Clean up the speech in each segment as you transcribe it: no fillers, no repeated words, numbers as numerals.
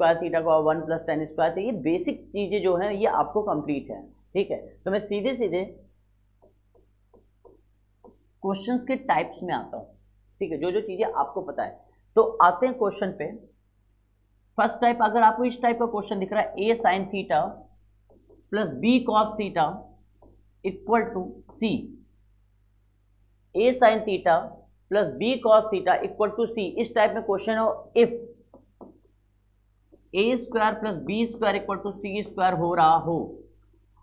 Square theta का 1 + tan square theta, ये basic चीज़ें जो हैं ये आपको कंप्लीट है, ठीक है। तो मैं सीधे सीधे क्वेश्चंस के टाइप्स में आता हूँ, ठीक है, जो जो चीज़ें आपको पता है। तो आते हैं क्वेश्चन पे। फर्स्ट टाइप, अगर आपको इस टाइप का क्वेश्चन दिख रहा है, a sin theta plus b cos theta equal to c, a sin theta plus b cos theta equal to c, इस टाइप में क्वेश्चन हो, if a square plus b square equal to c square हो रहा हो,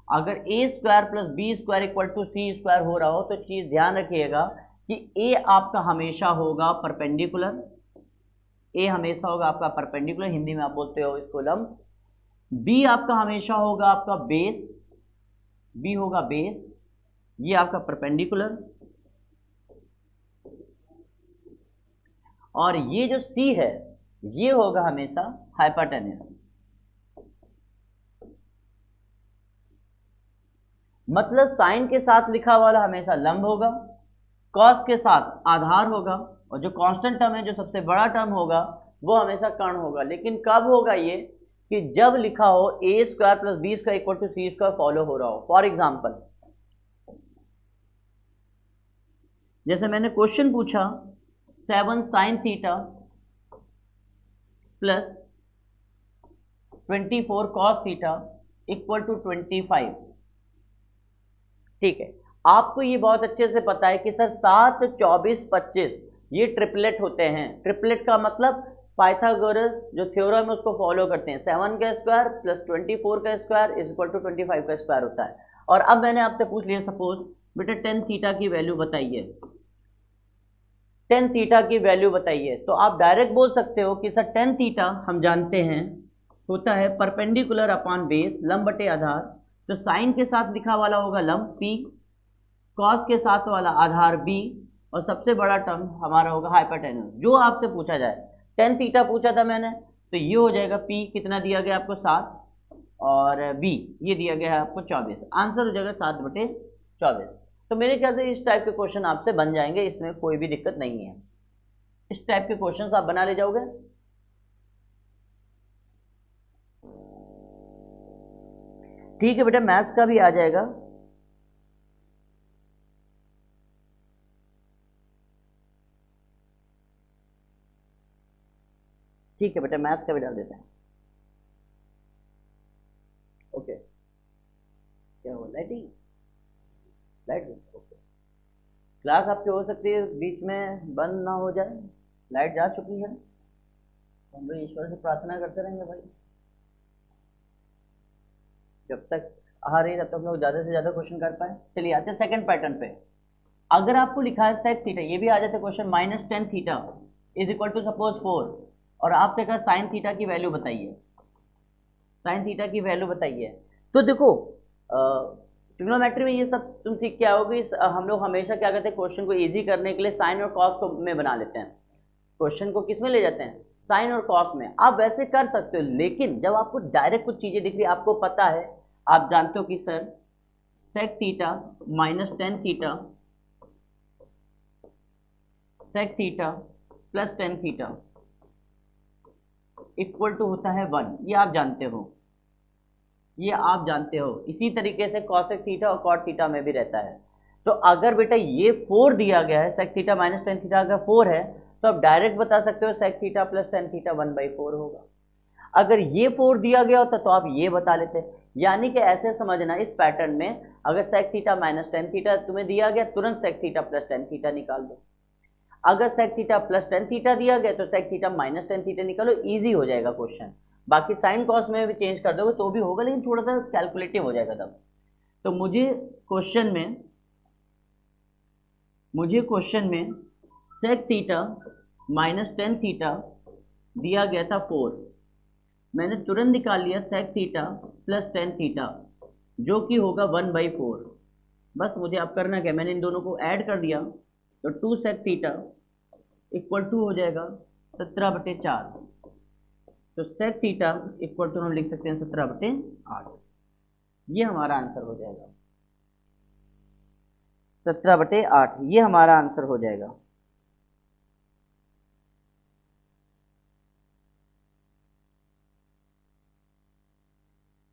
अगर a square plus b square equal to c square हो रहा हो तो चीज ध्यान रखिएगा कि a आपका हमेशा होगा परपेंडिकुलर, a हमेशा होगा आपका परपेंडिकुलर, हिंदी में आप बोलते हो इसको लंब। b आपका हमेशा होगा आपका बेस, b होगा बेस, ये आपका परपेंडिकुलर, और ये जो c है ये होगा हमेशा हाइपोटेन्यूज। मतलब साइन के साथ लिखा वाला हमेशा लंब होगा, कॉस के साथ आधार होगा, और जो कांस्टेंट टर्म है, जो सबसे बड़ा टर्म होगा, वो हमेशा कर्ण होगा। लेकिन कब होगा ये, कि जब लिखा हो a square plus b square equal to c square follow हो रहा हो। फॉर एग्जाम्पल, जैसे मैंने क्वेश्चन पूछा 7 sin theta plus 24 cos theta equal to 25, ठीक है। आपको ये बहुत अच्छे से पता है कि सर 7, 24, 25 ये ट्रिपलेट होते हैं। ट्रिपलेट का मतलब पाइथागोरस जो थ्योरम है उसको फॉलो करते हैं, 7 का स्क्वायर प्लस 24 का स्क्वायर इज इक्वल टू 25 का स्क्वायर होता है। और अब मैंने आपसे पूछ लिया सपोज बेटा tan थीटा की वैल्यू बताइए, tan थीटा की वैल्यू बताइए, तो आप डायरेक्ट बोल सकते हो कि सर tan थीटा हम जानते हैं होता है परपेंडिकुलर अपॉन बेस, लंब बटे आधार। तो साइन के साथ लिखा वाला होगा लंब p, कॉस के साथ वाला आधार b, और सबसे बड़ा टर्म हमारा होगा हाइपोटेन्यूज। जो आपसे पूछा जाए, tan थीटा पूछा था मैंने, तो ये हो जाएगा p, कितना दिया गया आपको 7, और b ये दिया गया है आपको 24, आंसर हो जाएगा 7/24। तो मेरे ख्याल से इस टाइप के क्वेश्चन आपसे बन जाएंगे, इसमें कोई भी दिक्कत नहीं है। इस टाइप के क्वेश्चन आप बना ले जाओगे। ठीक है बेटा, मैथ्स का भी आ जाएगा। ठीक है बेटा, मैथ्स का भी डाल देते हैं। ओके, क्या हुआ, लाइट ओके। क्लास आपकी हो सकती है बीच में बंद ना हो जाए, लाइट जा चुकी है, हम लोग ईश्वर से प्रार्थना करते रहेंगे भाई, जब तक आ रही है तब तक लोग ज़्यादा से ज़्यादा क्वेश्चन कर पाए। चलिए आते हैं सेकंड पैटर्न पे। अगर आपको लिखा है सेक थीटा, ये भी आ जाते question, -tan theta is equal to suppose 4, और आपसे कहा साइन थीटा की वैल्यू बताइए, साइन थीटा की वैल्यू बताइए। तो देखो ट्रिग्नोमेट्री में ये सब तुम सीख के आओगे। हम लोग हमेशा क्या करते हैं, क्वेश्चन को इजी करने के लिए साइन और कॉस को में बना लेते हैं, क्वेश्चन को किस में ले जाते हैं, साइन और कॉस में। आप वैसे कर सकते हो, लेकिन जब आपको डायरेक्ट कुछ चीज़ें दिख रही, आपको पता है, आप जानते हो कि sir sec theta -tan theta, sec theta plus tan theta equal to होता है 1, ये आप जानते हो, ये आप जानते हो। इसी तरीके से cosec थीटा और cot थीटा में भी रहता है। तो अगर बेटा ये 4 दिया गया है, sec थीटा -tan थीटा अगर 4 है, तो आप डायरेक्ट बता सकते हो sec theta plus tan theta 1/4 होगा। अगर ये 4 दिया गया होता तो आप ये बता लेते। यानी कि ऐसे समझना, इस पैटर्न में अगर sec थीटा -tan थीटा तुम्हें दिया गया, तुरंत sec theta plus tan theta निकाल दो। अगर sec theta plus tan theta दिया गया तो sec थीटा -tan थीटा निकालो, ईजी हो जाएगा क्वेश्चन। बाकी साइन कॉस में भी चेंज कर दोगे तो भी होगा, लेकिन थोड़ा सा कैलकुलेटिव हो जाएगा तब। तो मुझे क्वेश्चन में सेक थीटा -tan थीटा दिया गया था 4, मैंने तुरंत निकाल लिया sec theta plus tan theta जो कि होगा 1/4। बस मुझे अब करना क्या, मैंने इन दोनों को ऐड कर दिया, तो 2 सेक थीटा इक्वल टू हो जाएगा 17/4। तो सेक थीटा इक्वल टू हम लिख सकते हैं 17/8, ये हमारा आंसर हो जाएगा। 17/8 ये हमारा आंसर हो जाएगा।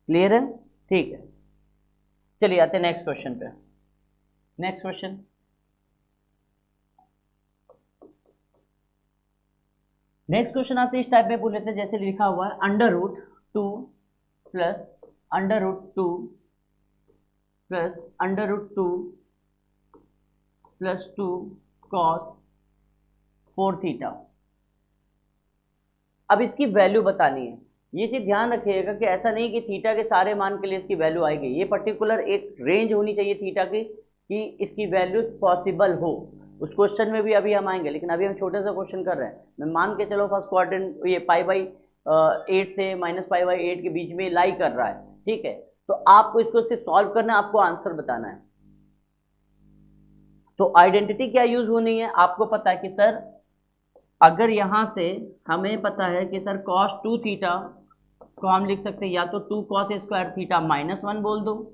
क्लियर है? ठीक है, चलिए आते हैं नेक्स्ट क्वेश्चन पे। नेक्स्ट क्वेश्चन, आपसे इस टाइप में पूछ लेते हैं, जैसे लिखा हुआ है √2 plus √2 plus √2 plus 2 cos 4 theta. अब इसकी वैल्यू बतानी है। ये चीज ध्यान रखिएगा कि ऐसा नहीं कि थीटा के सारे मान के लिए इसकी वैल्यू आएगी, ये पर्टिकुलर एक रेंज होनी चाहिए थीटा की कि इसकी वैल्यू पॉसिबल हो। उस क्वेश्चन में भी अभी हम आएंगे, लेकिन अभी हम छोटे सा क्वेश्चन कर रहे हैं। मैं मान के चलो फर्स्ट क्वाड्रेंट ये π/8 से -π/8 के बीच में लाई कर रहा है, ठीक है। तो आपको इसको सिर्फ सॉल्व करना है, आपको आंसर बताना है। तो आइडेंटिटी क्या यूज होनी है, आपको पता है कि सर अगर यहां से हमें पता है कि सर cos 2 थीटा को हम लिख सकते हैं या तो 2 cos स्क्वायर थीटा -1 बोल दो,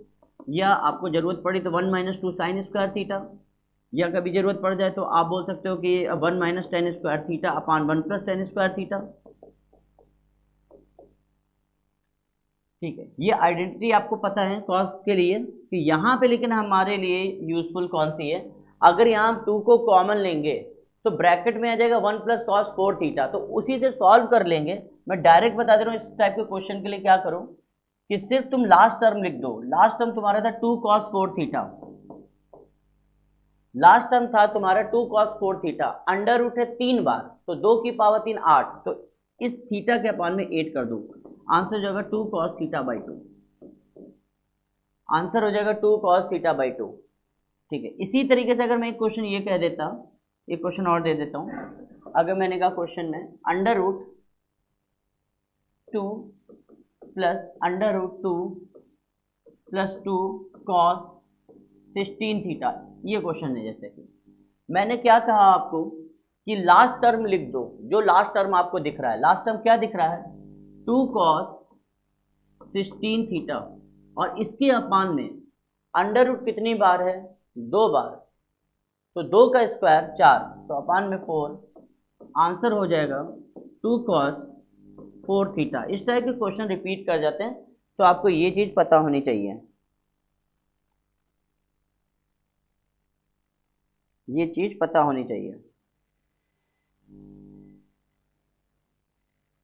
या आपको जरूरत पड़ी तो 1 - 2 sin स्क्वायर थीटा, या कभी जरूरत पड़ जाए तो आप बोल सकते हो कि 1 - tan square theta upon 1 + tan square theta. ठीक है, ये आइडेंटिटी आपको पता है cos के लिए कि यहाँ पे, लेकिन हमारे लिए यूजफुल कौन सी है, अगर यहाँ हम 2 को कॉमन लेंगे तो ब्रैकेट में आ जाएगा 1 + cos 4 थीटा, तो उसी से सॉल्व कर लेंगे। मैं डायरेक्ट बता दे रहा हूँ, इस टाइप के क्वेश्चन के लिए क्या करो कि सिर्फ तुम लास्ट टर्म लिख दो। लास्ट टर्म तुम्हारा था 2 cos 4 थीटा, लास्ट टर्म था तुम्हारा 2 cos 4 थीटा, अंडर रूट है 3 बार, तो 2 की पावर 3 8, तो इस थीटा के अपॉन में 8 कर दो, आंसर हो जाएगा 2 cos θ/2। आंसर हो जाएगा 2 cos θ/2। ठीक है, इसी तरीके से अगर मैं एक क्वेश्चन ये कह देता, एक क्वेश्चन और दे देता हूं। अगर मैंने कहा क्वेश्चन में √2 प्लस √2 प्लस 2 cos 16 थीटा, ये क्वेश्चन है। जैसे कि मैंने क्या कहा आपको कि लास्ट टर्म लिख दो, जो लास्ट टर्म आपको दिख रहा है, लास्ट टर्म क्या दिख रहा है 2 cos 16 थीटा, और इसके अपान में अंडर रूट कितनी बार है 2 बार, तो 2 का स्क्वायर 4, तो अपान में 4, आंसर हो जाएगा 2 cos 4 थीटा। इस टाइप के क्वेश्चन रिपीट कर जाते हैं, तो आपको ये चीज पता होनी चाहिए, ये चीज पता होनी चाहिए।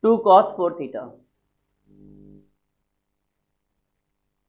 2 cos 4 थीटा।